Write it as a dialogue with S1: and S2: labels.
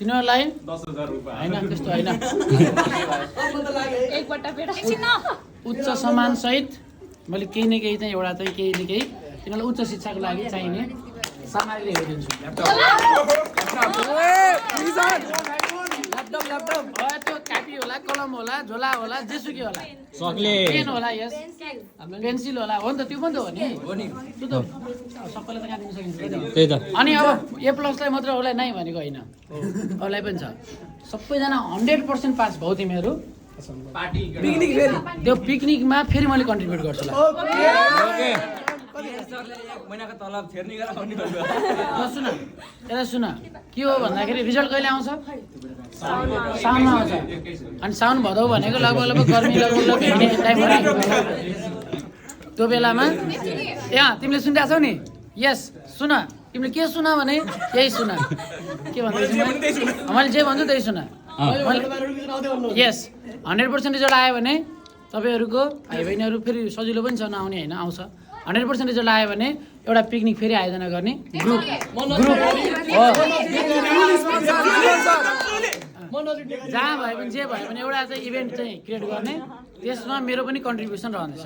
S1: तिनीहरूलाई 10,000 रुपैयाँ हैन त्यस्तो हैन उच्च सम्मान सहित मैले केही न केही चाहिँ एउटा चाहिँ केही न केही तिनीहरूलाई उच्च शिक्षाको लागि चाहिने सामग्री हेरिदिन्छु ल्यापटप त्यो कापी होला कलम होला झोला होला जेसुकै होला पेन होला यस पेन्सिल होला हो नि त त्यो पनि त हो नि त्यो त सबैलाई त कहाँ दिन सकिन्छ त्यही त अनि अब A+ लाई मात्र होला नै भनेको होइन अरूलाई पनि छ सबैजना 100% पास भयो तिमीहरू त्यो पिकनिकमा फेरि मैले कन्ट्रिब्युट गर्छु ल सुन यसलाई सुन के हो भन्दाखेरि रिजल्ट कहिले आउँछ साउनमा आउँछ अनि साउन भदौ भनेको लगभग गर्मी लगभग भेट्ने टाइम त्यो बेलामा यहाँ तिमीले सुनिरहेको छौ नि यस सुन तिमीले के सुन भने यही सुन के भन्दैछु मैले जे भन्छु त्यही सुन यस 100% रिजल्ट आयो भने तपाईँहरूको भाइ बहिनीहरू फेरि सजिलो पनि छ नआउने होइन आउँछ 100% रिजल्ट आयो भने एउटा पिकनिक फेरि आयोजना गर्ने ग्रुप जहाँ भए पनि जे भए पनि एउटा चाहिँ इभेन्ट चाहिँ क्रिएट गर्ने त्यसमा मेरो पनि कन्ट्रिब्युसन रहनेछ